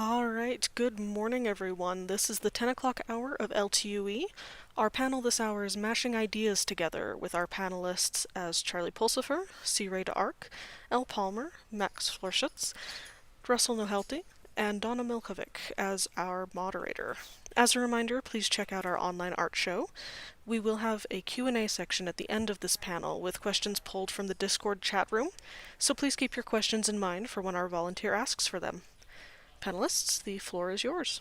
All right, good morning, everyone. This is the 10 o'clock hour of LTUE. Our panel this hour is mashing ideas together with our panelists as Charlie Pulsipher, Rae D'Arc, Elle Palmer, Max Florschutz, Russell Nohelty, and Donna Milakovic as our moderator. As a reminder, please check out our online art show. We will have a Q&A section at the end of this panel with questions pulled from the Discord chat room, so please keep your questions in mind for when our volunteer asks for them. Panelists, the floor is yours.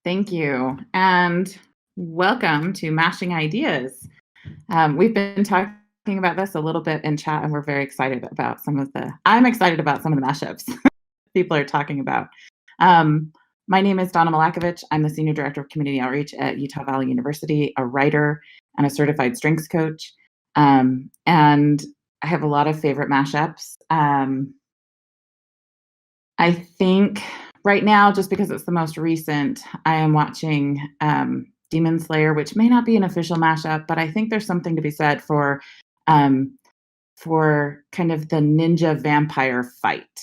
Thank you, and welcome to Mashing Ideas. We've been talking about this a little bit in chat, and we're very excited about I'm excited about some of the mashups people are talking about. My name is Donna Milakovic. I'm the Senior Director of Community Outreach at Utah Valley University, a writer, and a certified strengths coach. And I have a lot of favorite mashups. I think right now, just because it's the most recent, I am watching Demon Slayer, which may not be an official mashup, but I think there's something to be said for kind of the ninja vampire fight.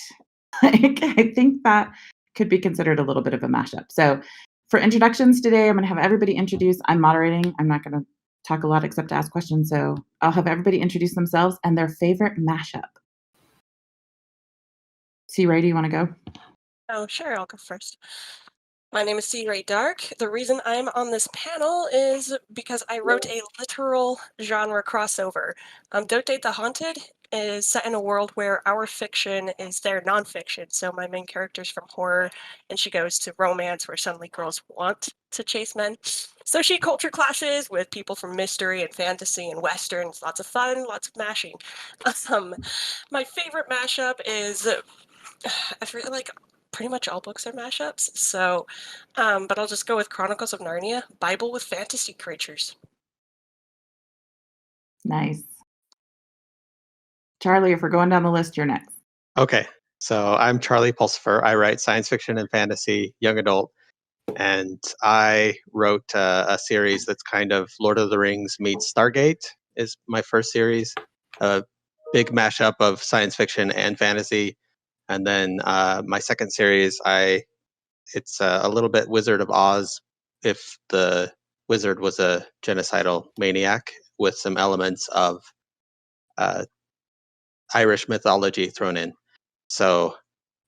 I think that could be considered a little bit of a mashup. So for introductions today, I'm going to have everybody introduce. I'm moderating. I'm not going to talk a lot except to ask questions. So I'll have everybody introduce themselves and their favorite mashup. Rae, do you want to go? Oh, sure. I'll go first. My name is Rae D'Arc. The reason I'm on this panel is because I wrote a literal genre crossover. Don't Date the Haunted is set in a world where our fiction is their nonfiction. So my main character's from horror, and she goes to romance where suddenly girls want to chase men. So she culture clashes with people from mystery and fantasy and westerns. Lots of fun, lots of mashing. My favorite mashup is I feel like pretty much all books are mashups, so but I'll just go with Chronicles of Narnia, Bible with fantasy creatures. Nice. Charlie, if we're going down the list, you're next. Okay, so I'm Charlie Pulsipher. I write science fiction and fantasy, young adult, and I wrote a series that's kind of Lord of the Rings meets Stargate is my first series, a big mashup of science fiction and fantasy. And then my second series, it's a little bit Wizard of Oz if the wizard was a genocidal maniac with some elements of Irish mythology thrown in. So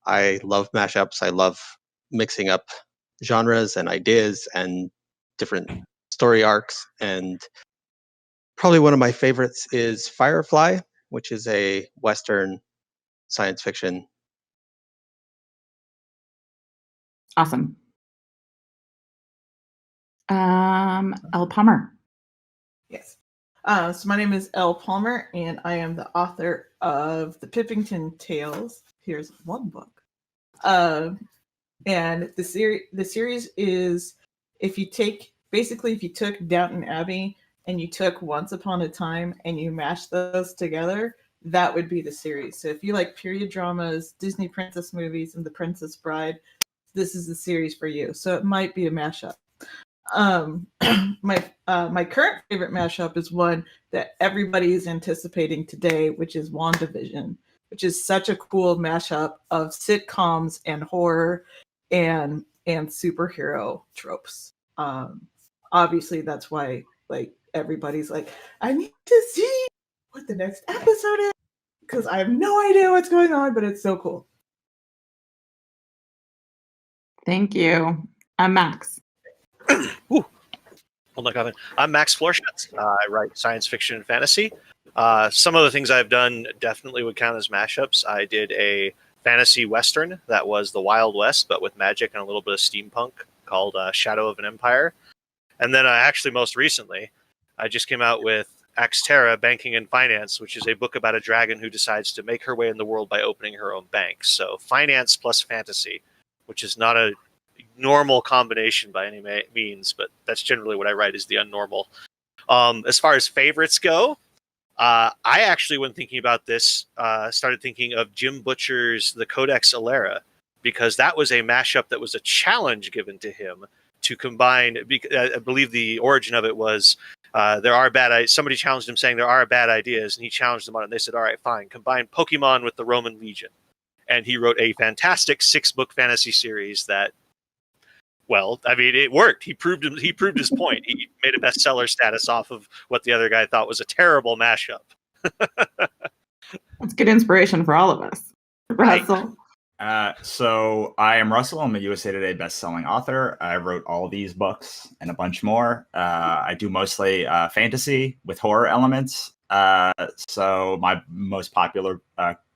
I love mashups. I love mixing up genres and ideas and different story arcs. And probably one of my favorites is Firefly, which is a Western science fiction. Awesome. Elle Palmer. Yes. So my name is Elle Palmer, and I am the author of the Pippington Tales. Here's one book. And the series is if you took Downton Abbey and you took Once Upon a Time and you mashed those together, that would be the series. So if you like period dramas, Disney princess movies, and The Princess Bride, this is the series for you. So it might be a mashup. My current favorite mashup is one that everybody is anticipating today, which is WandaVision, which is such a cool mashup of sitcoms and horror and superhero tropes. Obviously, that's why everybody's like, I need to see what the next episode is because I have no idea what's going on, but it's so cool. Thank you. I'm Max. Ooh. Hold on, Colin. I'm Max Florschutz. I write science fiction and fantasy. Some of the things I've done definitely would count as mashups. I did a fantasy western that was the Wild West, but with magic and a little bit of steampunk, called Shadow of an Empire. And then actually most recently, I just came out with Axterra, Banking and Finance, which is a book about a dragon who decides to make her way in the world by opening her own bank. So finance plus fantasy, which is not a normal combination by any means, but that's generally what I write is the unnormal. As far as favorites go, I actually, when thinking about this, started thinking of Jim Butcher's The Codex Alera, because that was a mashup that was a challenge given to him to combine. I believe the origin of it was somebody challenged him saying there are bad ideas, and he challenged them on it. And they said, all right, fine, combine Pokemon with the Roman Legion. and he wrote a fantastic 6-book fantasy series that, well, I mean, it worked. He proved his point. He made a bestseller status off of what the other guy thought was a terrible mashup. That's good inspiration for all of us. Right. Russell. So I am Russell. I'm a USA Today best-selling author. I wrote all these books and a bunch more. I do mostly fantasy with horror elements. So my most popular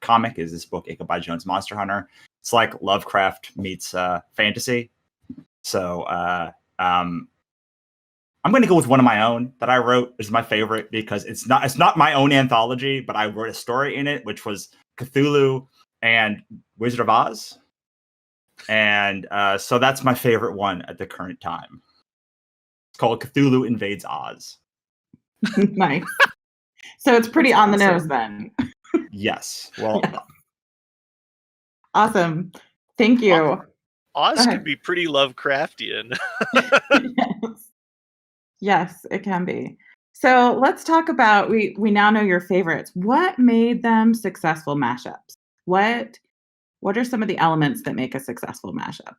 comic is this book, Ichabod Jones Monster Hunter. It's like Lovecraft meets fantasy. So I'm going to go with one of my own that I wrote. Is my favorite because it's not my own anthology, but I wrote a story in it, which was Cthulhu and Wizard of Oz. And so that's my favorite one at the current time. It's called Cthulhu Invades Oz. Nice. So it's pretty on the nose then. Yes. Well, Yeah. Awesome. Thank you. Oz can be pretty Lovecraftian. Yes. Yes, it can be. So let's talk about, we now know your favorites. What made them successful mashups? What are some of the elements that make a successful mashup?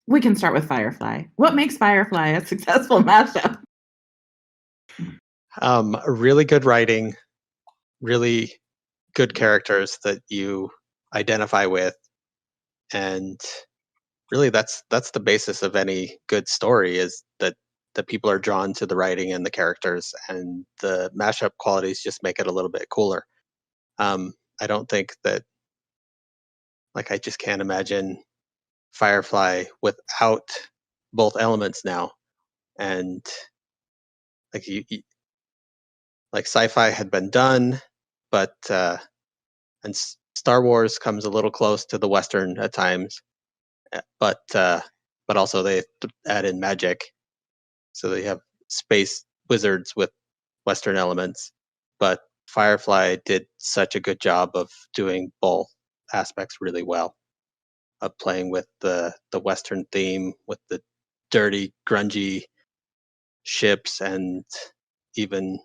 We can start with Firefly. What makes Firefly a successful mashup? Really good writing, really good characters that you identify with, and really that's the basis of any good story, is that the people are drawn to the writing and the characters, and the mashup qualities just make it a little bit cooler. I don't think that, like, I just can't imagine Firefly without both elements now. And like like sci-fi had been done, but Star Wars comes a little close to the Western at times, but also they add in magic, so they have space wizards with Western elements. But Firefly did such a good job of doing both aspects really well, of playing with the Western theme, with the dirty, grungy ships, and even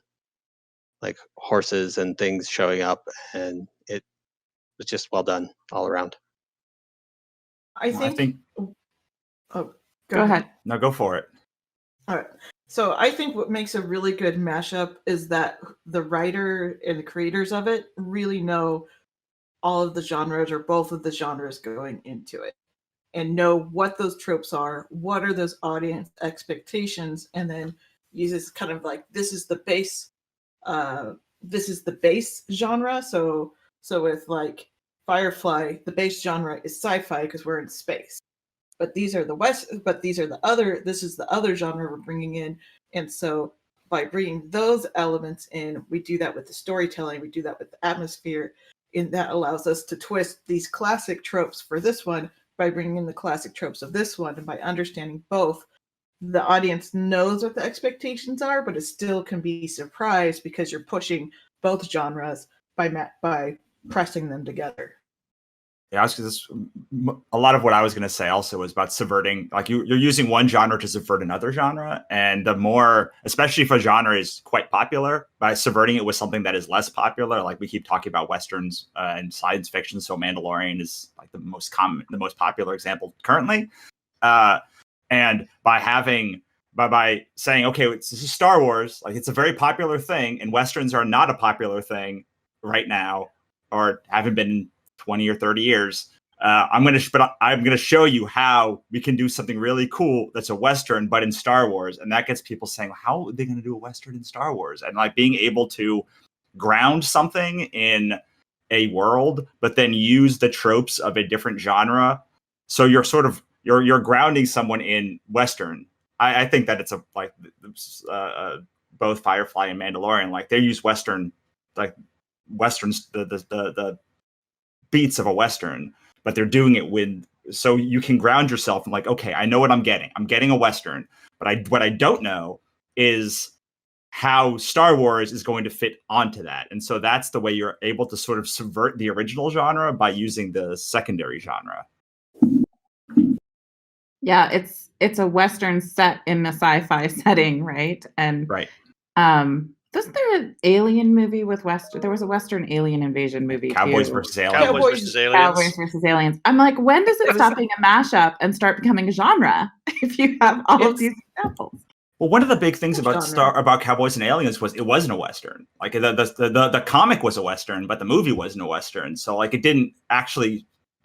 like horses and things showing up, and it was just well done all around. I think. Oh, Go ahead. No, go for it. All right. So I think what makes a really good mashup is that the writer and the creators of it really know all of the genres or both of the genres going into it, and know what those tropes are, what are those audience expectations, and then uses kind of like, this is the base genre. So with like Firefly, the base genre is sci-fi because we're in space. But this is the other genre we're bringing in. And so by bringing those elements in, we do that with the storytelling, we do that with the atmosphere, and that allows us to twist these classic tropes for this one by bringing in the classic tropes of this one. And by understanding both, the audience knows what the expectations are, but it still can be surprised because you're pushing both genres by pressing them together. Yeah, a lot of what I was going to say also was about subverting, like you're using one genre to subvert another genre. And the more, especially if a genre is quite popular, by subverting it with something that is less popular, like we keep talking about Westerns and science fiction. So Mandalorian is like the most popular example currently. And by saying, okay, this is Star Wars, like it's a very popular thing, and Westerns are not a popular thing right now, or haven't been in 20 or 30 years. I'm going to show you how we can do something really cool that's a Western, but in Star Wars. And that gets people saying, how are they going to do a Western in Star Wars? And like being able to ground something in a world, but then use the tropes of a different genre. So you're sort of, you're grounding someone in Western. I think that it's both Firefly and Mandalorian, like they use Western, like Westerns, the beats of a Western, but they're doing it so you can ground yourself and like, okay, I know what I'm getting. I'm getting a Western, but what I don't know is how Star Wars is going to fit onto that. And so that's the way you're able to sort of subvert the original genre by using the secondary genre. Yeah, it's a Western set in a sci-fi setting, right? And right. Wasn't there an alien movie with Western? There was a Western alien invasion movie Cowboys too. versus aliens. Cowboys versus aliens. Cowboys versus aliens. I'm like, when does it stop being a mashup and start becoming a genre? If you have all of these examples. Well, one of the big things about genre. about Cowboys and Aliens was it wasn't a Western. Like the comic was a Western, but the movie wasn't a Western. So like it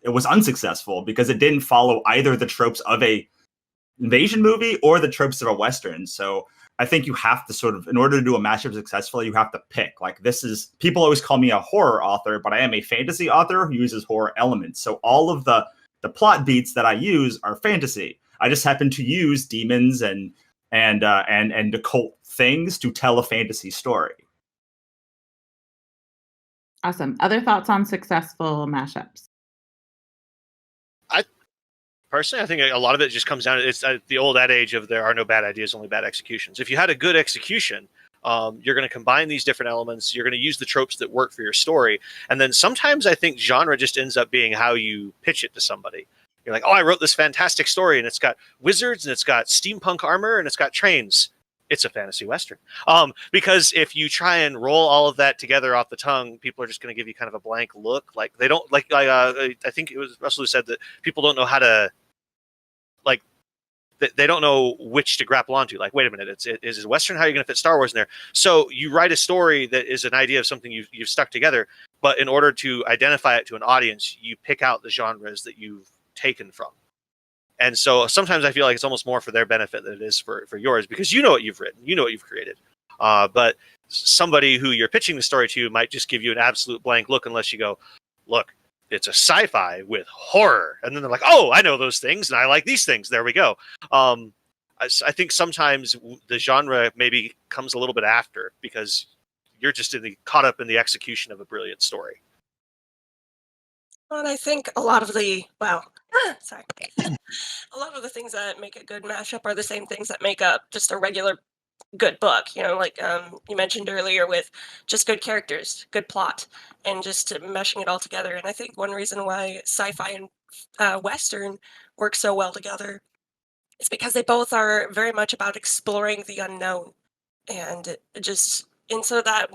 was unsuccessful because it didn't follow either the tropes of a invasion movie or the tropes of a Western. So I think you have to sort of, in order to do a mashup successfully, you have to pick. Like people always call me a horror author, but I am a fantasy author who uses horror elements. So all of the plot beats that I use are fantasy. I just happen to use demons and occult things to tell a fantasy story. Awesome. Other thoughts on successful mashups? Personally, I think a lot of it just comes down to it's the old adage of there are no bad ideas, only bad executions. If you had a good execution, you're going to combine these different elements. You're going to use the tropes that work for your story. And then sometimes I think genre just ends up being how you pitch it to somebody. You're like, oh, I wrote this fantastic story and it's got wizards and it's got steampunk armor and it's got trains. It's a fantasy Western. Because if you try and roll all of that together off the tongue, people are just going to give you kind of a blank look. Like they don't I think it was Russell who said that people don't know how to, like, they don't know which to grapple onto. Like, wait a minute, is it Western? How are you going to fit Star Wars in there? So you write a story that is an idea of something you've stuck together, but in order to identify it to an audience, you pick out the genres that you've taken from. And so sometimes I feel like it's almost more for their benefit than it is for yours, because you know what you've written, you know what you've created. But somebody who you're pitching the story to might just give you an absolute blank look unless you go, look, it's a sci-fi with horror. And then they're like, oh, I know those things and I like these things. There we go. I think sometimes the genre maybe comes a little bit after because you're just caught up in the execution of a brilliant story. Well, and I think a lot of the sorry, a lot of the things that make a good mashup are the same things that make up just a regular good book. You know, like you mentioned earlier, with just good characters, good plot, and just meshing it all together. And I think one reason why sci-fi and Western work so well together is because they both are very much about exploring the unknown, and so that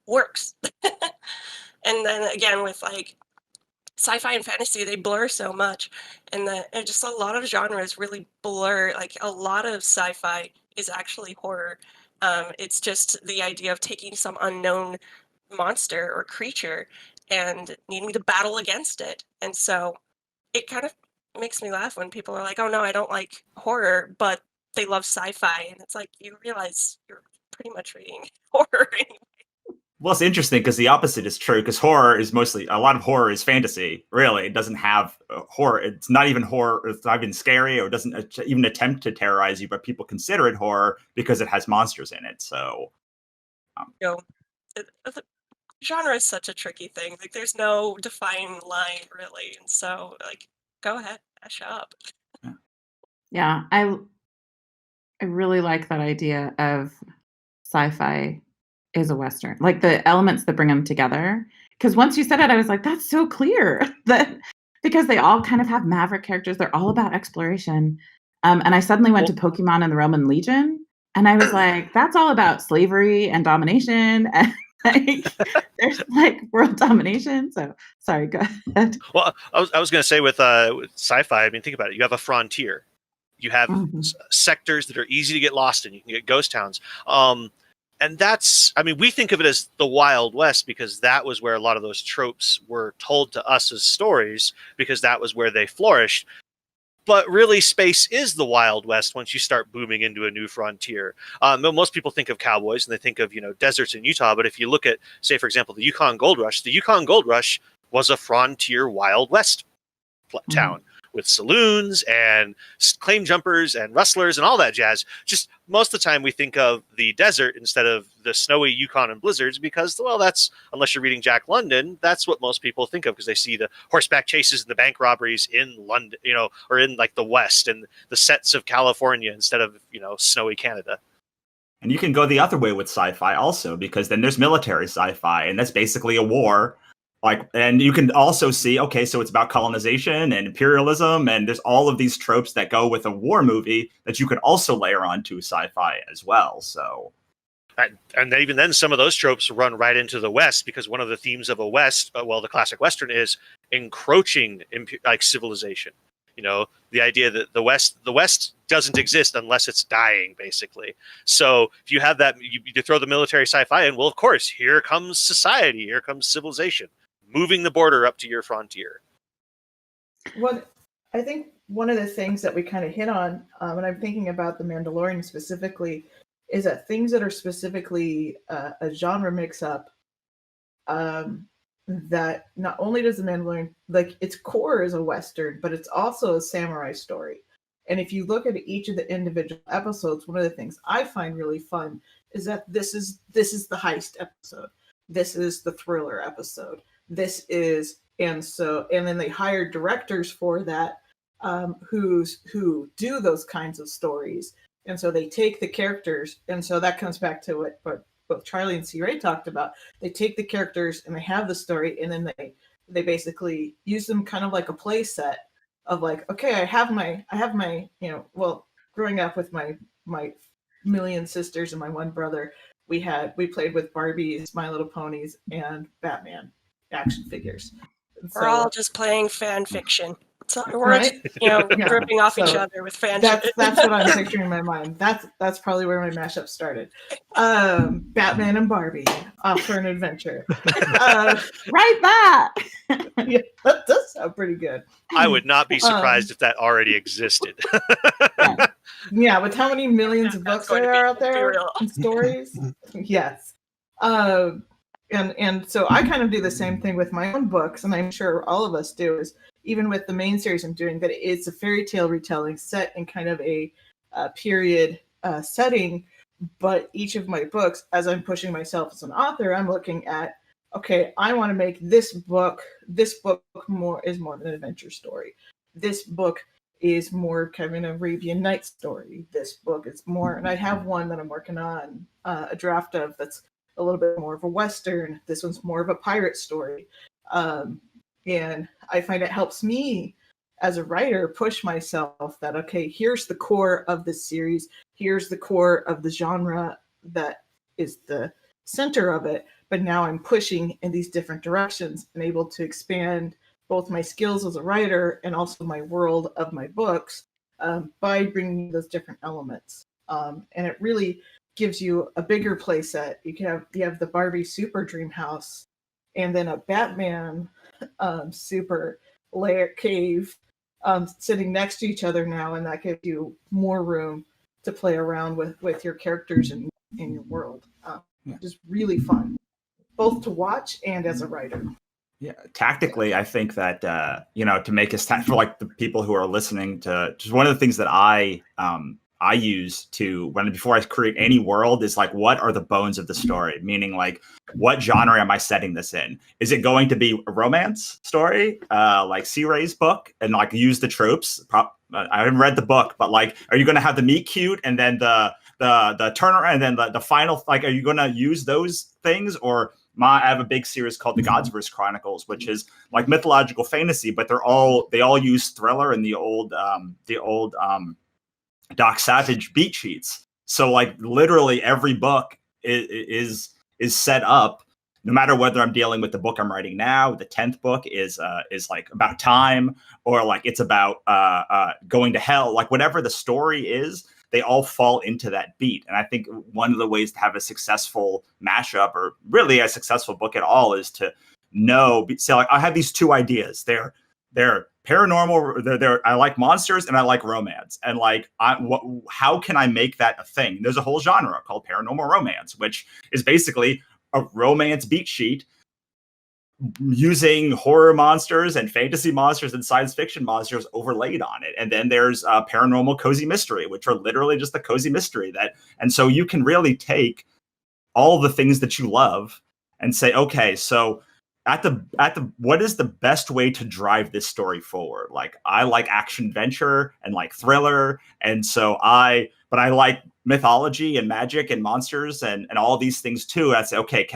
works. And then again with like sci-fi and fantasy, they blur so much, and just a lot of genres really blur. Like a lot of sci-fi is actually horror. It's just the idea of taking some unknown monster or creature and needing to battle against it. And so it kind of makes me laugh when people are like, oh no, I don't like horror, but they love sci-fi. And it's like, you realize you're pretty much reading horror anyway. Well, it's interesting because the opposite is true, because horror is mostly, a lot of horror is fantasy, really. It doesn't have horror. It's not even horror. It's not even scary, or it doesn't even attempt to terrorize you, but people consider it horror because it has monsters in it. So, The genre is such a tricky thing. Like there's no defined line really. And so like, go ahead, mash up. Yeah, I really like that idea of sci-fi is a Western, like the elements that bring them together. Because once you said it, I was like, that's so clear that because they all kind of have maverick characters, they're all about exploration. And I suddenly went to Pokemon and the Roman Legion, and I was like, that's all about slavery and domination, and like there's like world domination. So sorry, go ahead. Well, I was going to say with sci-fi, I mean, think about it. You have a frontier. You have sectors that are easy to get lost in. You can get ghost towns. And that's, I mean, we think of it as the Wild West because that was where a lot of those tropes were told to us as stories, because that was where they flourished. But really, space is the Wild West once you start booming into a new frontier. Most people think of cowboys and they think of, deserts in Utah. But if you look at, say, for example, the Yukon Gold Rush was a frontier Wild West town with saloons and claim jumpers and rustlers and all that jazz. Just most of the time we think of the desert instead of the snowy Yukon and blizzards because, well, that's, unless you're reading Jack London, that's what most people think of because they see the horseback chases and the bank robberies in London, or in like the West and the sets of California instead of, snowy Canada. and you can go the other way with sci-fi also, because then there's military sci-fi, and that's basically a war. And you can also see, okay, so it's about colonization and imperialism, and there's all of these tropes that go with a war movie that you could also layer onto sci-fi as well. So, and even then, some of those tropes run right into the West, because one of the themes of a West, the classic Western, is encroaching like civilization. You know, the idea that the West doesn't exist unless it's dying, basically. So if you have that, you throw the military sci-fi in, well, of course, here comes society, here comes civilization, moving the border up to your frontier. Well, I think one of the things that we kind of hit on, and I'm thinking about The Mandalorian specifically, is that things that are specifically a genre mix-up, that not only does The Mandalorian, like its core is a Western, but it's also a samurai story. And if you look at each of the individual episodes, one of the things I find really fun is that this is the heist episode. This is the thriller episode. This is, and then they hire directors for that, who do those kinds of stories. And so they take the characters, and so that comes back to what both Charlie and C. Rae talked about. They take the characters and they have the story, and then they basically use them kind of like a play set of like, okay, I have my, growing up with my million sisters and my one brother, we played with Barbies, My Little Ponies, and Batman action figures. We're all just playing fan fiction. So we're right? just, ripping off each other with fan fiction. That's what I'm picturing in my mind. That's probably where my mashup started. Batman and Barbie off for an adventure. Write that. Yeah, that does sound pretty good. I would not be surprised if that already existed. Yeah, with how many millions of books there are out there and stories. Yes. And so I kind of do the same thing with my own books, and I'm sure all of us do, is even with the main series I'm doing, that it's a fairy tale retelling set in kind of a period setting. But each of my books, as I'm pushing myself as an author, I'm looking at, okay, I want to make this book more than an adventure story. This book is more kind of an Arabian Nights story. This book is more, and I have one that I'm working on, a draft of, that's a little bit more of a Western. This one's more of a pirate story. And I find it helps me as a writer push myself that, okay, here's the core of this series. Here's the core of the genre that is the center of it. But now I'm pushing in these different directions and able to expand both my skills as a writer and also my world of my books by bringing those different elements. And it really gives you a bigger play set. You have the Barbie Super Dream House, and then a Batman super layer cave sitting next to each other now, and that gives you more room to play around with your characters and in your world. Just really fun, both to watch and as a writer. Yeah, tactically, I think that to make us for like the people who are listening to, just one of the things that I use before I create any world is like, what are the bones of the story? Meaning, like, what genre am I setting this in? Is it going to be a romance story, like C. Rae's book, and like use the tropes? I haven't read the book, but like, are you going to have the meet cute and then the turnaround and then the final? Like, are you going to use those things? Or I have a big series called the Godsverse Chronicles, which is like mythological fantasy, but they all use thriller and the old Doc Savage beat sheets. So like literally every book is set up, no matter whether I'm dealing with the book I'm writing now. The 10th book is like about time, or like it's about going to hell. Like whatever the story is, they all fall into that beat. And I think one of the ways to have a successful mashup, or really a successful book at all, is to say like, I have these two ideas. They're paranormal. I like monsters and I like romance. And like, how can I make that a thing? There's a whole genre called paranormal romance, which is basically a romance beat sheet using horror monsters and fantasy monsters and science fiction monsters overlaid on it. And then there's paranormal cozy mystery, which are literally just the cozy mystery and so you can really take all the things that you love and say, okay, so what is the best way to drive this story forward? Like, I like action adventure and like thriller. And so but I like mythology and magic and monsters and all these things too. I say, okay,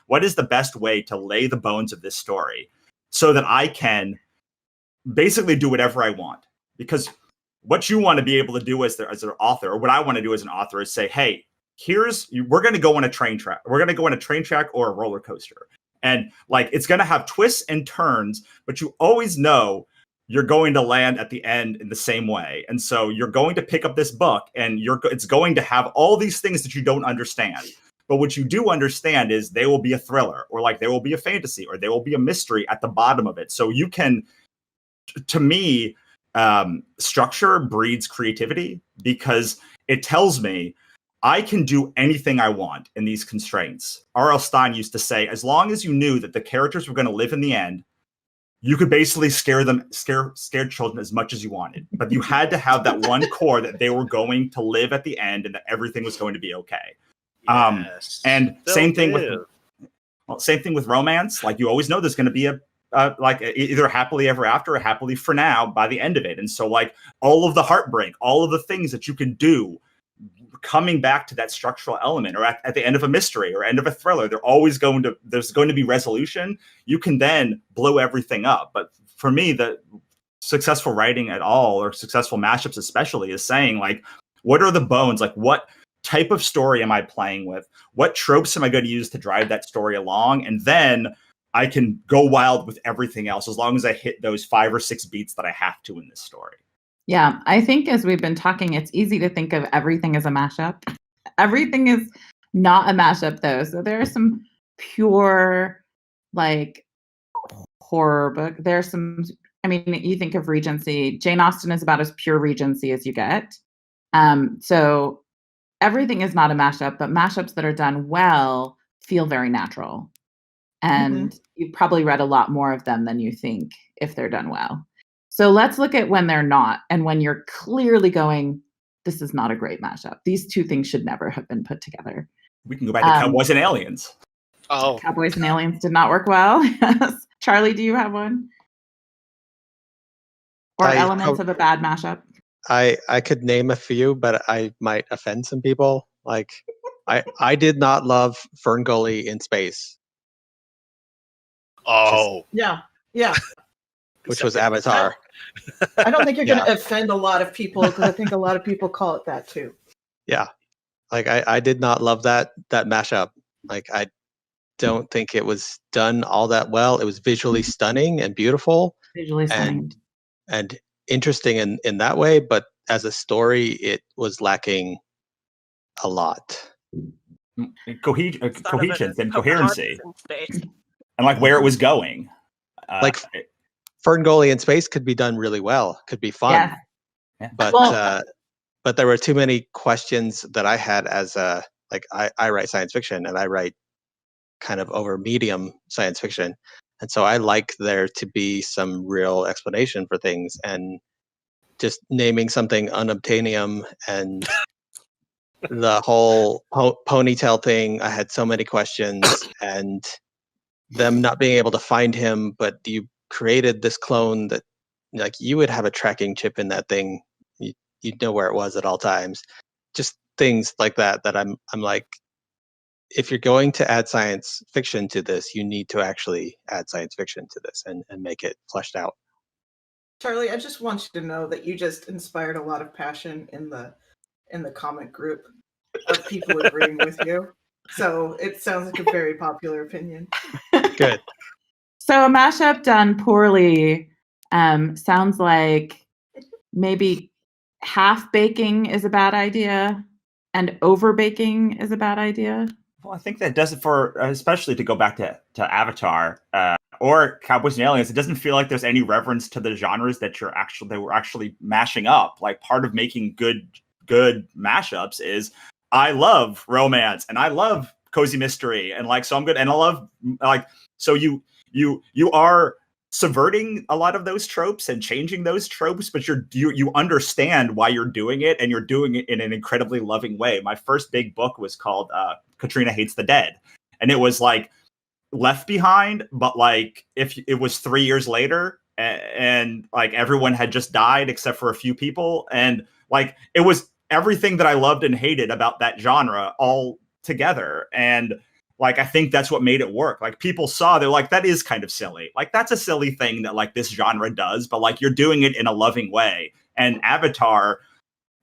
what is the best way to lay the bones of this story so that I can basically do whatever I want? Because what you want to be able to do as an author, or what I want to do as an author, is say, hey, we're going to go on a train track. We're going to go on a train track or a roller coaster. And like, it's going to have twists and turns, but you always know you're going to land at the end in the same way. And so you're going to pick up this book and it's going to have all these things that you don't understand. But what you do understand is they will be a thriller, or like there will be a fantasy, or there will be a mystery at the bottom of it. So you can, to me, structure breeds creativity, because it tells me I can do anything I want in these constraints. R.L. Stine used to say, as long as you knew that the characters were going to live in the end, you could basically scare children as much as you wanted. But you had to have that one core that they were going to live at the end and that everything was going to be okay. Yes, and same thing with romance. Like, you always know there's going to be like either happily ever after or happily for now by the end of it. And so like all of the heartbreak, all of the things that you can do, coming back to that structural element, or at the end of a mystery or end of a thriller, there's going to be resolution. You can then blow everything up. But for me, the successful writing at all, or successful mashups especially, is saying like, what are the bones? Like, what type of story am I playing with? What tropes am I going to use to drive that story along? And then I can go wild with everything else, as long as I hit those 5 or 6 beats that I have to in this story. Yeah, I think as we've been talking, it's easy to think of everything as a mashup. Everything is not a mashup, though. So there are some pure, like, horror book. There's some, I mean, you think of Regency. Jane Austen is about as pure Regency as you get. So everything is not a mashup, but mashups that are done well feel very natural. And you've probably read a lot more of them than you think if they're done well. So let's look at when they're not, and when you're clearly going, this is not a great mashup. These two things should never have been put together. We can go back to Cowboys and Aliens. Oh, Cowboys and Aliens did not work well. Charlie, do you have one? Or elements of a bad mashup? I could name a few, but I might offend some people. Like, I did not love Ferngully in space. Oh, Yeah. Which was Avatar. I don't think you're going to offend a lot of people, because I think a lot of people call it that too. Yeah. Like, I did not love that mashup. Like, I don't think it was done all that well. It was visually stunning and beautiful. Visually stunning. And interesting in that way, but as a story, it was lacking a lot. Cohesion and coherency. And like where it was going. Like Ferngully in space could be done really well, could be fun. Yeah. But there were too many questions that I had as I write science fiction, and I write kind of over medium science fiction. And so I like there to be some real explanation for things, and just naming something unobtainium and the whole ponytail thing. I had so many questions, and them not being able to find him, but you created this clone that, like, you would have a tracking chip in that thing. You'd know where it was at all times. Just things like that I'm like, if you're going to add science fiction to this, you need to actually add science fiction to this and make it fleshed out. Charlie, I just want you to know that you just inspired a lot of passion in the comment group of people agreeing with you. So it sounds like a very popular opinion. Good. So a mashup done poorly sounds like maybe half baking is a bad idea and over baking is a bad idea. Well, I think that does it for, especially to go back to Avatar or Cowboys and Aliens. It doesn't feel like there's any reference to the genres that we're actually mashing up. Like, part of making good mashups is, I love romance and I love cozy mystery, and like, so I'm good, and I love, like, so you are subverting a lot of those tropes and changing those tropes, but you understand why you're doing it, and you're doing it in an incredibly loving way. My first big book was called Katrina Hates the Dead, and it was like Left Behind, but like if it was 3 years later, and like everyone had just died except for a few people, and like it was everything that I loved and hated about that genre all together. And like, I think that's what made it work. Like, people saw, they're like, that is kind of silly. Like, that's a silly thing that like this genre does, but like, you're doing it in a loving way. And Avatar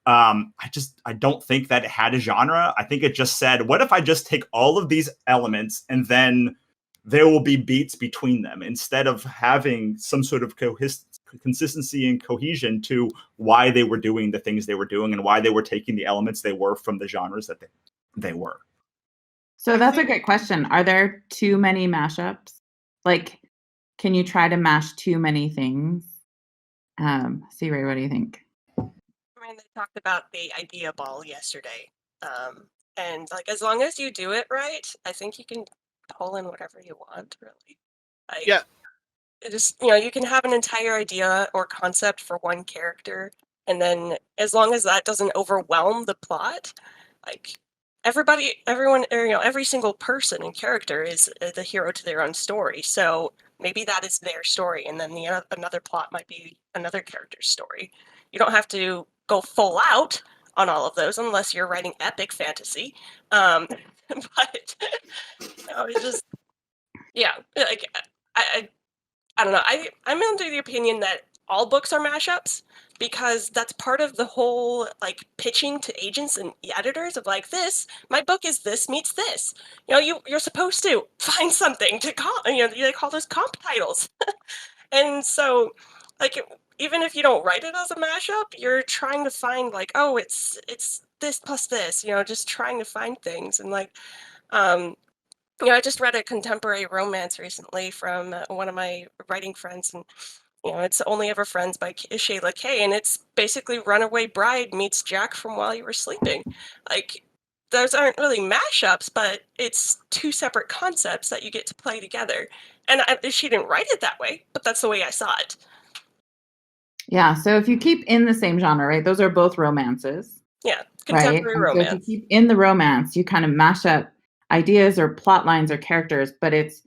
I don't think that it had a genre. I think it just said, what if I just take all of these elements and then there will be beats between them, instead of having some sort of consistency and cohesion to why they were doing the things they were doing and why they were taking the elements they were from the genres that they were. So that's a great question. Are there too many mashups? Like, can you try to mash too many things? Rae, what do you think? I mean, they talked about the idea ball yesterday. And like, as long as you do it right, I think you can pull in whatever you want, really. Like, Yeah. it just, you can have an entire idea or concept for one character, and then as long as that doesn't overwhelm the plot, like everyone, or, every single person and character is the hero to their own story. So maybe that is their story, and then another plot might be another character's story. You don't have to go full out on all of those unless you're writing epic fantasy. But it's just, yeah, like I don't know. I'm under the opinion that all books are mashups, because that's part of the whole like pitching to agents and editors of like, my book is this meets this. You're supposed to find something to call. They call those comp titles, and so like even if you don't write it as a mashup, you're trying to find like, oh, it's this plus this. Just trying to find things. And like I just read a contemporary romance recently from one of my writing friends, and it's Only Ever Friends by Shayla Kay, and it's basically Runaway Bride meets Jack from While You Were Sleeping. Like, those aren't really mashups, but it's two separate concepts that you get to play together. And she didn't write it that way, but that's the way I saw it. Yeah, so if you keep in the same genre, right? Those are both romances. Yeah, contemporary right? romance. So if you keep in the romance, you kind of mash up ideas or plot lines or characters, but it's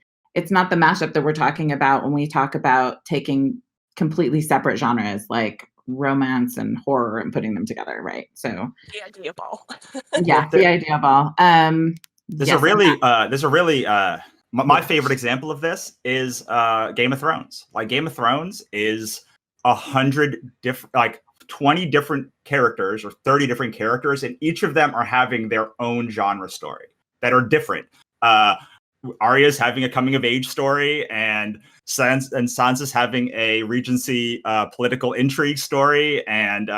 not the mashup that we're talking about when we talk about taking completely separate genres like romance and horror and putting them together, right? So the idea ball. Yeah, the idea ball. There's a really my favorite example of this is Game of Thrones. Like, Game of Thrones is 100 different, like 20 different characters or 30 different characters, and each of them are having their own genre story that are different. Arya's having a coming of age story, and Sansa's having a Regency political intrigue story, and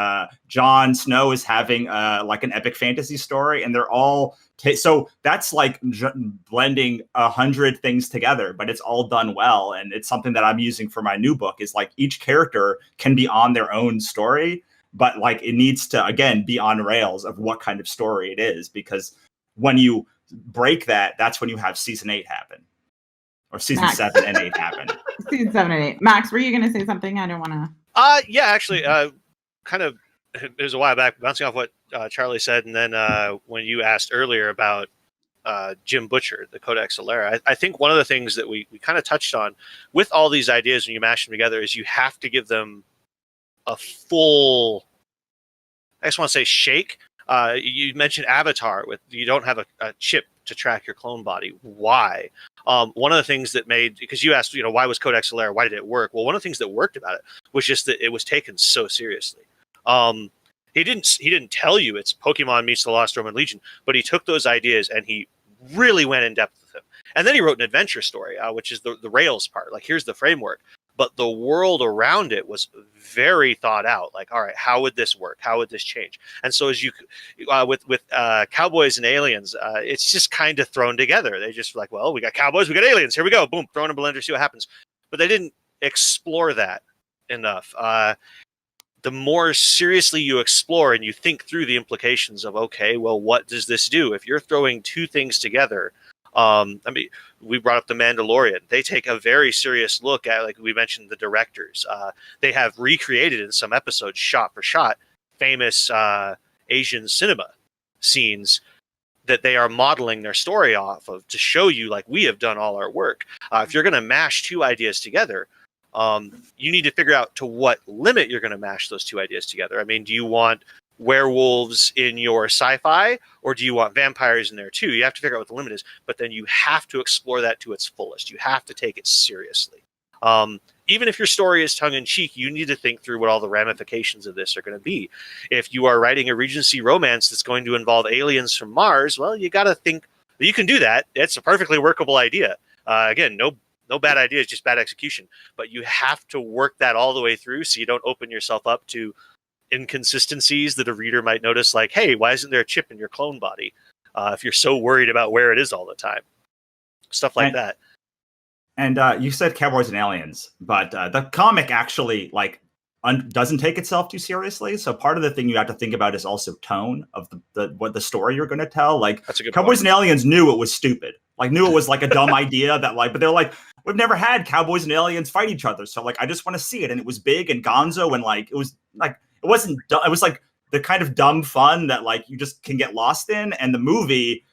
Jon Snow is having like an epic fantasy story, and they're all so that's like blending 100 things together, but it's all done well. And it's something that I'm using for my new book, is like each character can be on their own story, but like it needs to, again, be on rails of what kind of story it is, because when you break that, that's when you have season 8 happen, or season 7 and 8 happen. Season 7 and 8. Max, were you going to say something? I don't want to. Yeah, actually, kind of. It was a while back, bouncing off what Charlie said, and then when you asked earlier about Jim Butcher, the Codex Alera, I think one of the things that we kind of touched on with all these ideas when you mash them together is you have to give them a full, I just want to say, shake. You mentioned Avatar, with you don't have a chip to track your clone body. Why? One of the things that made, because you asked, why was Codex Alera? Why did it work? Well, one of the things that worked about it was just that it was taken so seriously. He didn't tell you it's Pokemon meets the Lost Roman Legion, but he took those ideas and he really went in depth with them. And then he wrote an adventure story, which is the Rails part. Like, here's the framework. But the world around it was very thought out. Like, all right, how would this work? How would this change? And so as you, with Cowboys and Aliens, it's just kind of thrown together. They just like, well, we got cowboys, we got aliens. Here we go. Boom, throw in a blender, see what happens. But they didn't explore that enough. The more seriously you explore and you think through the implications of, okay, well, what does this do? If you're throwing two things together, we brought up The Mandalorian. They take a very serious look at, like we mentioned, the directors. They have recreated in some episodes, shot for shot, famous Asian cinema scenes that they are modeling their story off of to show you, like, we have done all our work. If you're going to mash two ideas together, you need to figure out to what limit you're going to mash those two ideas together. I mean, do you want werewolves in your sci-fi, or do you want vampires in there too? You have to figure out what the limit is, but then you have to explore that to its fullest. You have to take it seriously. even if your story is tongue-in-cheek, you need to think through what all the ramifications of this are going to be. If you are writing a Regency romance that's going to involve aliens from Mars, well, you got to think that you can do that. It's a perfectly workable idea. Again, no bad ideas, just bad execution. But you have to work that all the way through so you don't open yourself up to inconsistencies that a reader might notice, like, hey, why isn't there a chip in your clone body? If you're so worried about where it is all the time. Stuff like that. And you said Cowboys and Aliens, but the comic actually doesn't take itself too seriously. So part of the thing you have to think about is also tone of what the story you're going to tell. Like, that's a good Cowboys point. and Aliens knew it was stupid. Like, knew it was like a dumb idea but they're like, we've never had Cowboys and Aliens fight each other. So like, I just want to see it. And it was big and gonzo, and like, it wasn't dumb. It was like the kind of dumb fun that like you just can get lost in. And the movie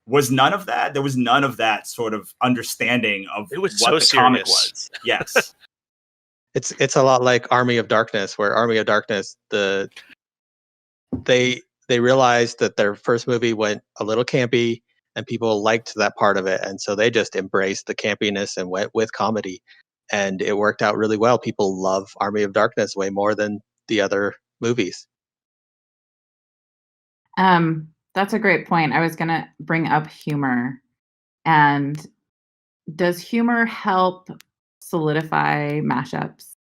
was none of that. There was none of that sort of understanding of what the comic was. Yes. It's a lot like Army of Darkness, where Army of Darkness, they realized that their first movie went a little campy and people liked that part of it. And so they just embraced the campiness and went with comedy. And it worked out really well. People love Army of Darkness way more than the other movies. That's a great point. I was going to bring up humor. And does humor help solidify mashups,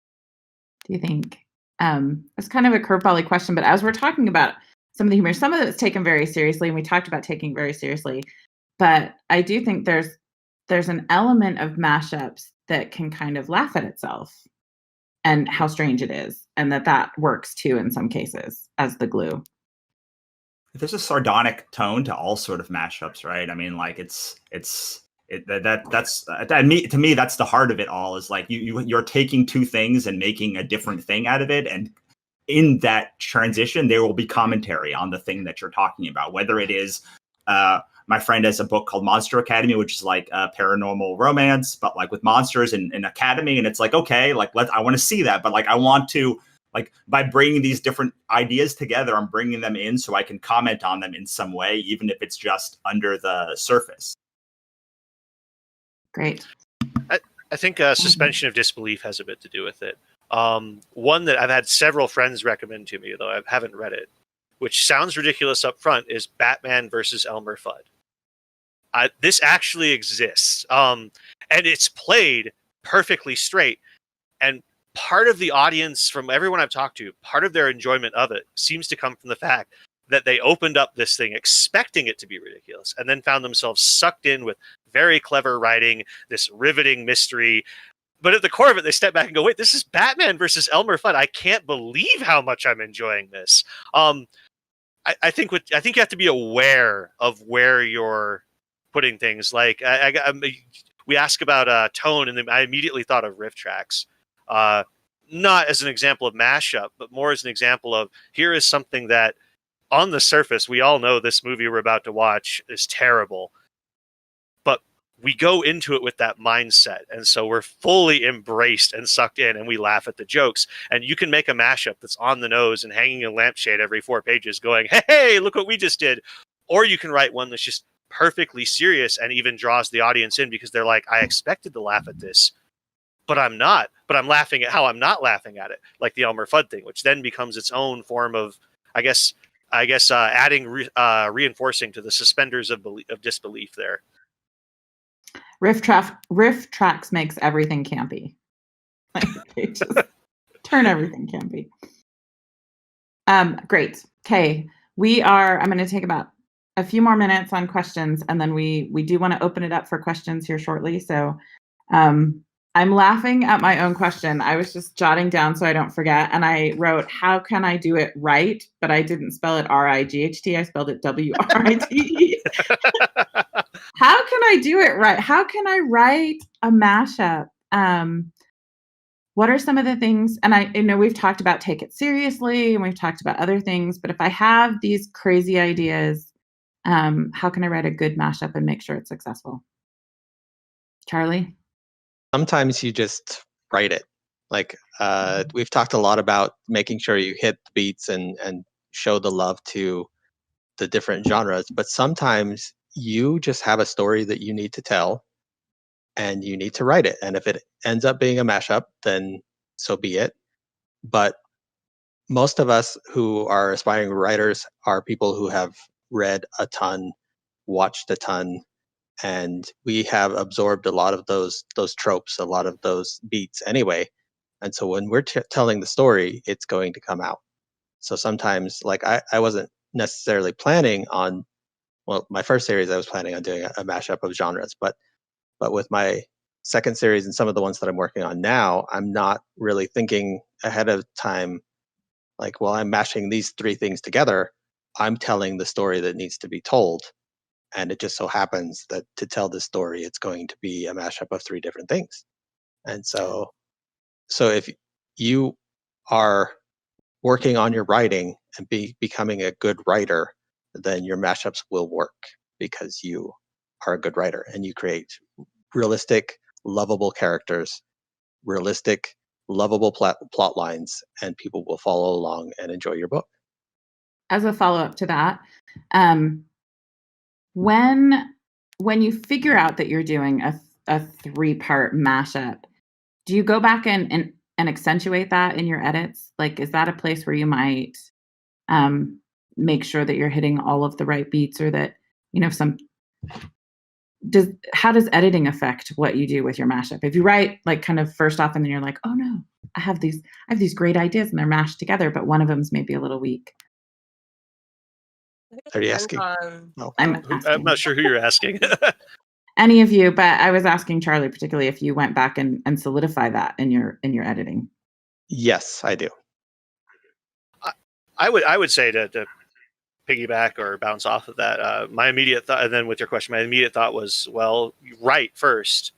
do you think? It's kind of a curveball question, but as we're talking about some of the humor, some of it's taken very seriously, and we talked about taking very seriously. But I do think there's an element of mashups that can kind of laugh at itself and how strange it is, and that works too in some cases as the glue. There's a sardonic tone to all sort of mashups, right? I mean, like that's to me that's the heart of it all. Is like you're taking two things and making a different thing out of it, and in that transition, there will be commentary on the thing that you're talking about. Whether it is, my friend has a book called Monster Academy, which is like a paranormal romance, but like with monsters in academy, and it's like, okay, like I want to see that, but like I want to. Like, by bringing these different ideas together, I'm bringing them in so I can comment on them in some way, even if it's just under the surface. Great. I think suspension of disbelief has a bit to do with it. One that I've had several friends recommend to me, though I haven't read it, which sounds ridiculous up front, is Batman versus Elmer Fudd. This actually exists, and it's played perfectly straight. And part of the audience, from everyone I've talked to, part of their enjoyment of it seems to come from the fact that they opened up this thing expecting it to be ridiculous and then found themselves sucked in with very clever writing, this riveting mystery. But at the core of it, they step back and go, wait, this is Batman versus Elmer Fudd. I can't believe how much I'm enjoying this. I think you have to be aware of where you're putting things. Like we ask about tone, and then I immediately thought of riff tracks. Not as an example of mashup, but more as an example of, here is something that on the surface, we all know this movie we're about to watch is terrible, but we go into it with that mindset. And so we're fully embraced and sucked in, and we laugh at the jokes. And you can make a mashup that's on the nose and hanging a lampshade every 4 pages going, hey, look what we just did. Or you can write one that's just perfectly serious and even draws the audience in because they're like, I expected to laugh at this, but I'm not. But I'm laughing at how I'm not laughing at it, like the Elmer Fudd thing, which then becomes its own form of, I guess, adding reinforcing to the suspenders of disbelief there. Riff tracks makes everything campy. Like, they just turn everything campy. Great. Okay, I'm going to take about a few more minutes on questions, and then we do want to open it up for questions here shortly. So. I'm laughing at my own question. I was just jotting down so I don't forget. And I wrote, how can I do it right? But I didn't spell it R-I-G-H-T. I spelled it W-R-I-T-E. How can I do it right? How can I write a mashup? What are some of the things? And I know we've talked about take it seriously, and we've talked about other things. But if I have these crazy ideas, how can I write a good mashup and make sure it's successful? Charlie? Sometimes you just write it. Like we've talked a lot about making sure you hit the beats and show the love to the different genres, but sometimes you just have a story that you need to tell, and you need to write it. And if it ends up being a mashup, then so be it. But most of us who are aspiring writers are people who have read a ton, watched a ton, and we have absorbed a lot of those tropes, a lot of those beats anyway. And so when we're telling the story, it's going to come out. So sometimes, like I wasn't necessarily planning on, well, my first series I was planning on doing a mashup of genres, but with my second series and some of the ones that I'm working on now, I'm not really thinking ahead of time, like, well, I'm mashing these three things together. I'm telling the story that needs to be told. And it just so happens that to tell this story, it's going to be a mashup of three different things. And so if you are working on your writing and becoming a good writer, then your mashups will work because you are a good writer and you create realistic, lovable characters, realistic, lovable plot lines, and people will follow along and enjoy your book. As a follow-up to that, when you figure out that you're doing a three-part mashup, do you go back and accentuate that in your edits? Like, is that a place where you might make sure that you're hitting all of the right beats, or that, you know, how does editing affect what you do with your mashup? If you write like kind of first off and then you're like, oh no, I have these great ideas and they're mashed together, but one of them's maybe a little weak. Are you asking? I'm not sure who you're asking. Any of you, but I was asking Charlie particularly if you went back and solidify that in your editing. Yes, I do. I would say to piggyback or bounce off of that, my immediate thought, and then with your question, my immediate thought was, well, write first,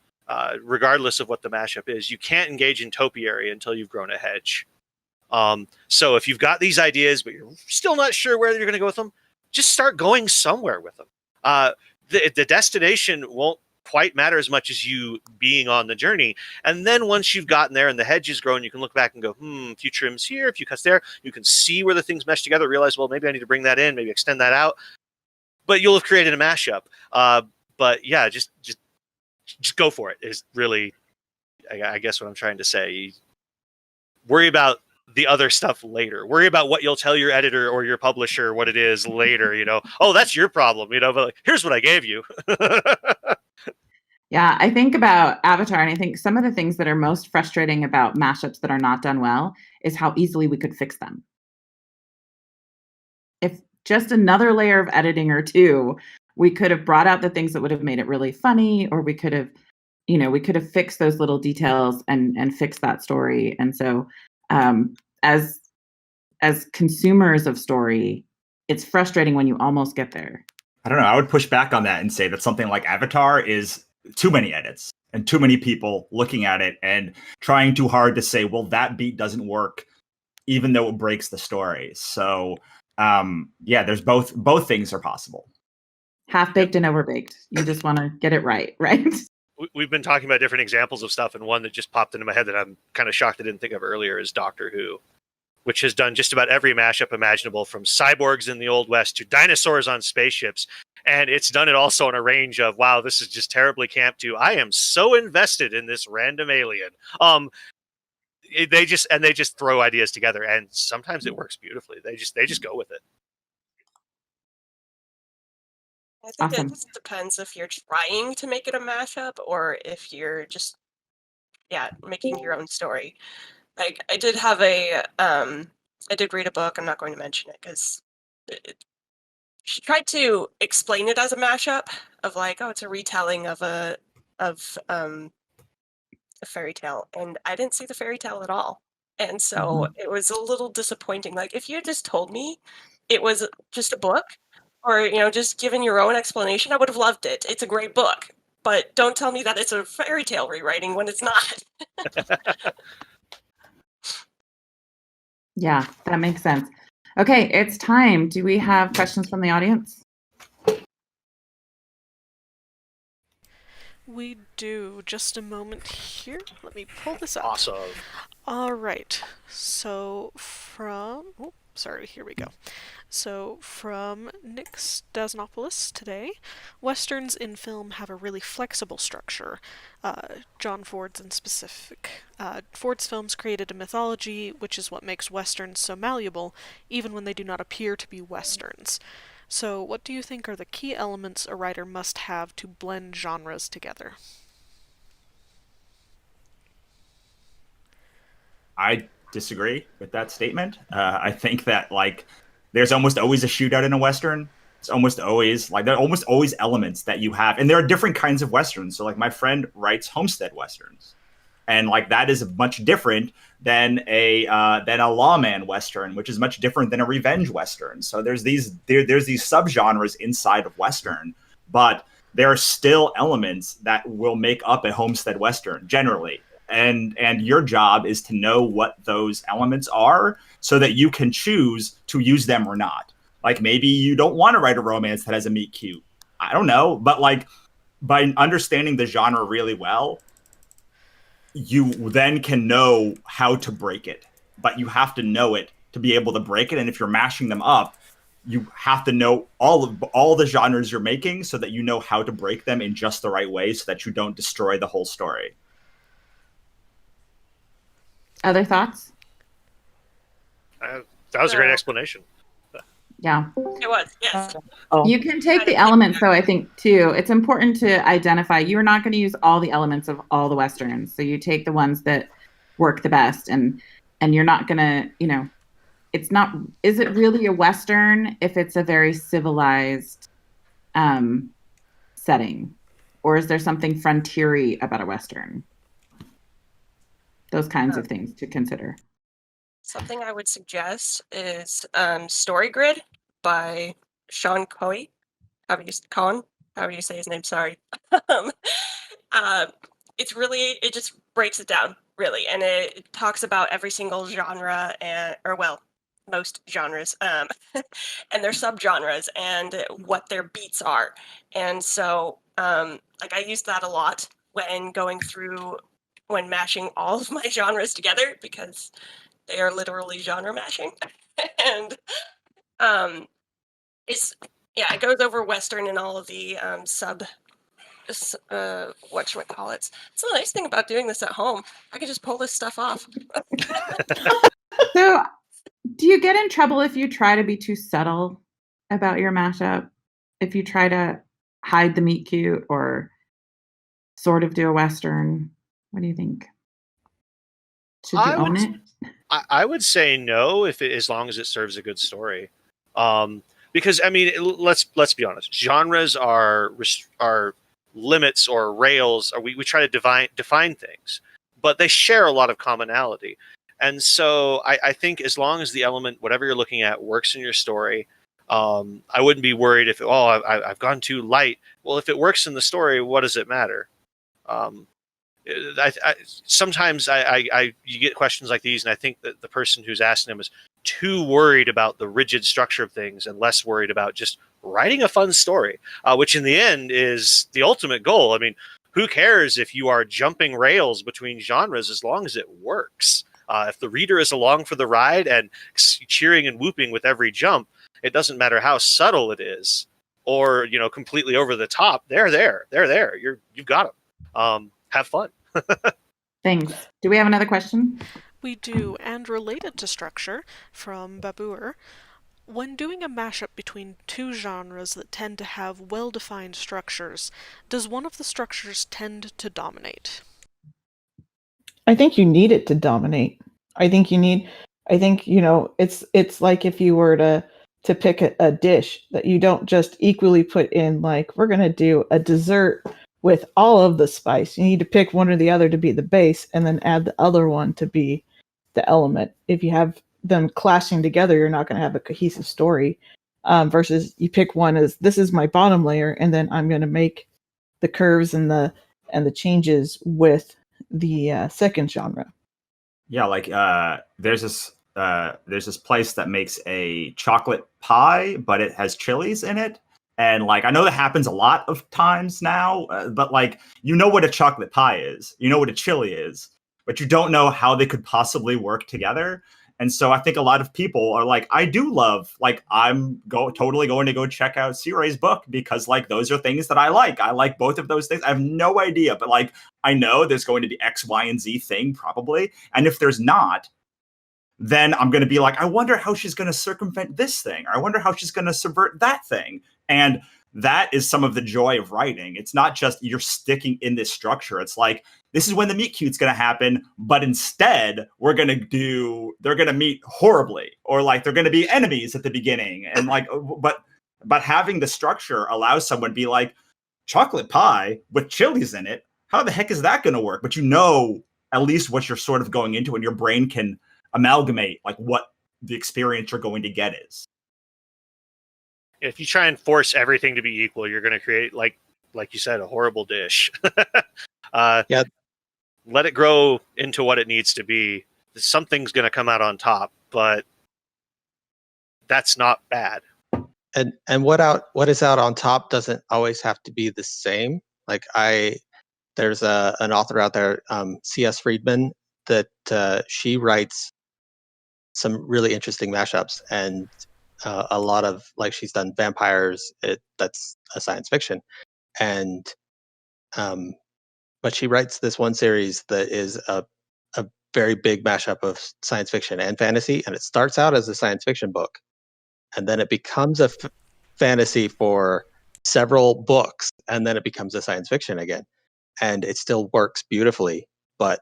regardless of what the mashup is. You can't engage in topiary until you've grown a hedge. So if you've got these ideas, but you're still not sure where you're going to go with them, just start going somewhere with them. The destination won't quite matter as much as you being on the journey. And then once you've gotten there and the hedge is grown, you can look back and go, a few trims here, a few cuts there. You can see where the things mesh together, realize, well, maybe I need to bring that in, maybe extend that out. But you'll have created a mashup. But yeah, just go for it is really, I guess what I'm trying to say. Worry about the other stuff later. Worry about what you'll tell your editor or your publisher what it is later, Oh, that's your problem, but like, here's what I gave you. Yeah, I think about Avatar, and I think some of the things that are most frustrating about mashups that are not done well is how easily we could fix them. If just another layer of editing or two, we could have brought out the things that would have made it really funny, or we could have fixed those little details and fixed that story. And so as consumers of story, it's frustrating when you almost get there. I don't know. I would push back on that and say that something like Avatar is too many edits and too many people looking at it and trying too hard to say, well, that beat doesn't work, even though it breaks the story. So yeah, there's both things are possible. Half-baked and overbaked. You just want to get it right? We've been talking about different examples of stuff, and one that just popped into my head that I'm kind of shocked I didn't think of earlier is Doctor Who, which has done just about every mashup imaginable, from cyborgs in the Old West to dinosaurs on spaceships. And it's done it also on a range of, wow, this is just terribly camp, to I am so invested in this random alien. They just throw ideas together, and sometimes it works beautifully. They just go with it. I think Awesome. it just depends if you're trying to make it a mashup or if you're just making your own story. Like, I did have I did read a book. I'm not going to mention it because she tried to explain it as a mashup of like, oh, it's a retelling of a fairy tale, and I didn't see the fairy tale at all, and so it was a little disappointing. Like, if you just told me it was just a book, or just given your own explanation, I would have loved it. It's a great book, but don't tell me that it's a fairy tale rewriting when it's not. Yeah, that makes sense. Okay, it's time. Do we have questions from the audience? We do. Just a moment here. Let me pull this up. Awesome. All right. So from sorry, here we go. So, from Nick Stasnopoulos today, Westerns in film have a really flexible structure. John Ford's in specific. Ford's films created a mythology, which is what makes Westerns so malleable, even when they do not appear to be Westerns. So, what do you think are the key elements a writer must have to blend genres together? I disagree with that statement. I think that there's almost always a shootout in a Western. It's almost always there are almost always elements that you have, and there are different kinds of Westerns. So my friend writes homestead Westerns, and that is much different than a lawman Western, which is much different than a revenge Western. So there's these subgenres inside of Western, but there are still elements that will make up a homestead Western generally. And your job is to know what those elements are so that you can choose to use them or not. Maybe you don't want to write a romance that has a meet cute. I don't know. But by understanding the genre really well, you then can know how to break it. But you have to know it to be able to break it. And if you're mashing them up, you have to know all the genres you're making so that you know how to break them in just the right way so that you don't destroy the whole story. Other thoughts? That was a great explanation. Yeah. It was, yes. You can take the elements, though, I think, too. It's important to identify. You're not going to use all the elements of all the Westerns. So you take the ones that work the best. And you're not going to, it's not, is it really a Western if it's a very civilized setting? Or is there something frontier-y about a Western? Those kinds of things to consider. Something I would suggest is Story Grid by Sean Coy. How do you say his name? Sorry. It just breaks it down, really. And it talks about every single genre most genres and their subgenres and what their beats are. And so I used that a lot when mashing all of my genres together because they are literally genre mashing. And it goes over Western and all of the whatchamacallits. It's the nice thing about doing this at home. I can just pull this stuff off. So do you get in trouble if you try to be too subtle about your mashup? If you try to hide the meet cute or sort of do a Western? What do you think? Should you own it? I would say no as long as it serves a good story. Because let's be honest, genres are limits or rails, or we try to define things, but they share a lot of commonality. And so I think as long as the element, whatever you're looking at, works in your story, I wouldn't be worried if I've gone too light. Well, if it works in the story, what does it matter? Sometimes you get questions like these, and I think that the person who's asking them is too worried about the rigid structure of things and less worried about just writing a fun story, which in the end is the ultimate goal. I mean, who cares if you are jumping rails between genres as long as it works? If the reader is along for the ride and cheering and whooping with every jump, it doesn't matter how subtle it is or completely over the top. They're there. You've got them. Have fun. Thanks. Do we have another question? We do, and related to structure, from Babur. When doing a mashup between two genres that tend to have well-defined structures, does one of the structures tend to dominate? I think you need it to dominate. I think it's like if you were to pick a dish that you don't just equally put in, we're going to do a dessert with all of the spice. You need to pick one or the other to be the base and then add the other one to be the element. If you have them clashing together, you're not going to have a cohesive story. Versus you pick one as this is my bottom layer, and then I'm going to make the curves and the changes with the second genre. Yeah, there's this place that makes a chocolate pie, but it has chilies in it. And I know that happens a lot of times now, but what a chocolate pie is, what a chili is, but you don't know how they could possibly work together. And so I think a lot of people are like, I do love, like, totally going to go check out C. Rae's book because, like, those are things that I like. I like both of those things. I have no idea, but, like, I know there's going to be X, Y, and Z thing probably. And if there's not, then I'm going to be like, I wonder how she's going to circumvent this thing. Or I wonder how she's going to subvert that thing. And that is some of the joy of writing. It's not just you're sticking in this structure. It's like, this is when the meet cute's going to happen, but instead they're going to meet horribly, or like they're going to be enemies at the beginning. And like, but having the structure allows someone to be like, chocolate pie with chilies in it. How the heck is that going to work? But you know, at least what you're sort of going into, and your brain can amalgamate like what the experience you're going to get is. If you try and force everything to be equal, you're going to create, like you said, a horrible dish. Yeah. Let it grow into what it needs to be. Something's going to come out on top, but that's not bad. And what is out on top doesn't always have to be the same. Like there's an author out there, C.S. Friedman, that she writes some really interesting mashups, and a lot of, like, she's done vampires. That's a science fiction, and but she writes this one series that is a very big mashup of science fiction and fantasy, and it starts out as a science fiction book, and then it becomes a fantasy for several books, and then it becomes a science fiction again, and it still works beautifully, but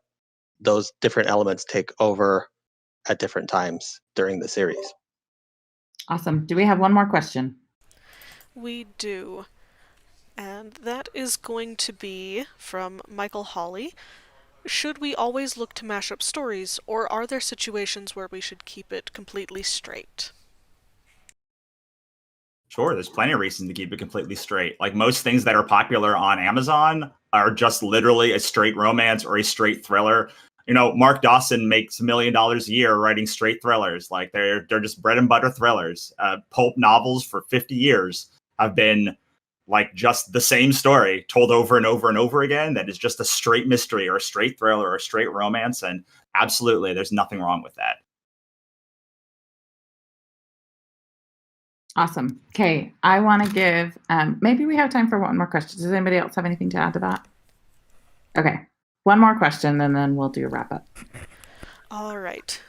those different elements take over at different times during the series. Awesome. Do we have one more question? We do. And that is going to be from Michael Hawley. Should we always look to mash up stories, or are there situations where we should keep it completely straight? Sure, there's plenty of reasons to keep it completely straight. Like most things that are popular on Amazon are just literally a straight romance or a straight thriller. You know, Mark Dawson makes $1 million a year writing straight thrillers. Like they're just bread and butter thrillers. Pulp novels for 50 years have been like just the same story told over and over and over again. That is just a straight mystery or a straight thriller or a straight romance. And absolutely, there's nothing wrong with that. Awesome. Okay, I want to give, maybe we have time for one more question. Does anybody else have anything to add to that? Okay, one more question, and then we'll do a wrap up. All right.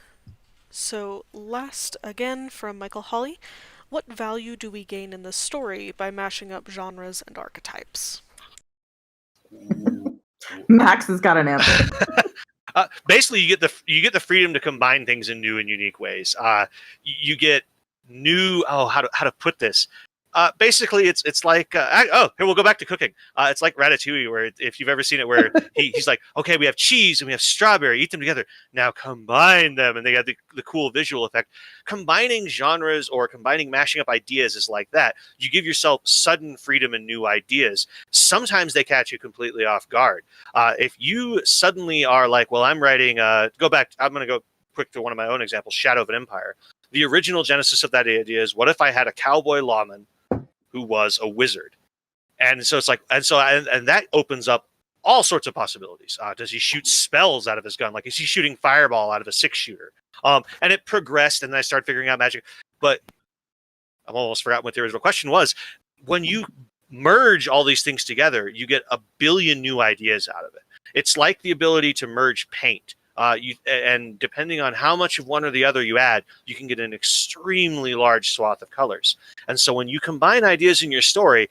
So last, again, from Michael Hawley, what value do we gain in the story by mashing up genres and archetypes? Max has got an answer. Basically, you get the freedom to combine things in new and unique ways. You get new. How to put this? Basically, it's like here we'll go back to cooking. It's like Ratatouille, where if you've ever seen it, where he's like, okay, we have cheese and we have strawberry, eat them together. Now combine them, and they got the cool visual effect. Combining genres or mashing up ideas is like that. You give yourself sudden freedom and new ideas. Sometimes they catch you completely off guard. If you suddenly are like, well, I'm writing. I'm going to go quick to one of my own examples, Shadow of an Empire. The original genesis of that idea is, what if I had a cowboy lawman who was a wizard? And so it's like, and that opens up all sorts of possibilities. Does he shoot spells out of his gun? Like, is he shooting fireball out of a 6-shooter? And it progressed, and then I started figuring out magic. But I've almost forgotten what the original question was. When you merge all these things together, you get a billion new ideas out of it. It's like the ability to merge paint. And depending on how much of one or the other you add, you can get an extremely large swath of colors. And so when you combine ideas in your story,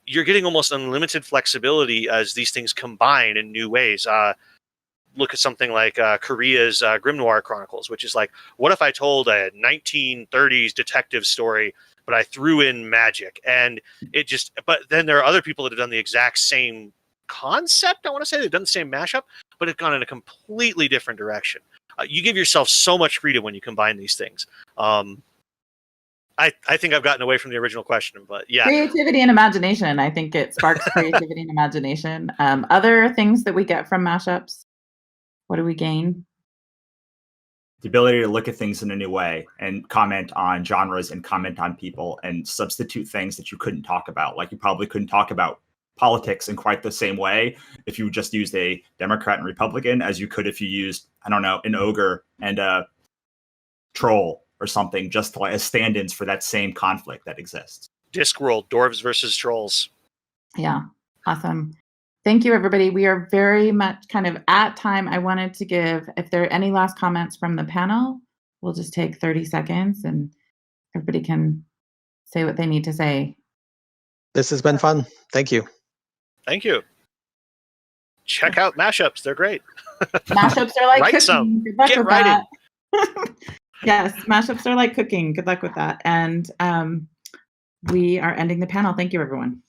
you're getting almost unlimited flexibility as these things combine in new ways. Look at something like Korea's Grimoire Chronicles, which is like, what if I told a 1930s detective story, but I threw in magic? And but then there are other people that have done the exact same concept. I want to say they've done the same mashup, but it's gone in a completely different direction. You give yourself so much freedom when you combine these things. I think I've gotten away from the original question, but yeah. Creativity and imagination. I think it sparks creativity and imagination. Other things that we get from mashups, what do we gain? The ability to look at things in a new way and comment on genres and comment on people and substitute things that you couldn't talk about. Like you probably couldn't talk about politics in quite the same way if you just used a Democrat and Republican as you could if you used, I don't know, an ogre and troll or something, just to, like, as stand-ins for that same conflict that exists. Discworld, dwarves versus trolls. Yeah, awesome. Thank you, everybody. We are very much kind of at time. I wanted to give, if there are any last comments from the panel, we'll just take 30 seconds and everybody can say what they need to say. This has been fun. Thank you. Thank you. Check out Mashups. They're great. Mashups are like Write cooking. some. Good luck Get with writing. that. Yes, mashups are like cooking. Good luck with that. And we are ending the panel. Thank you, everyone.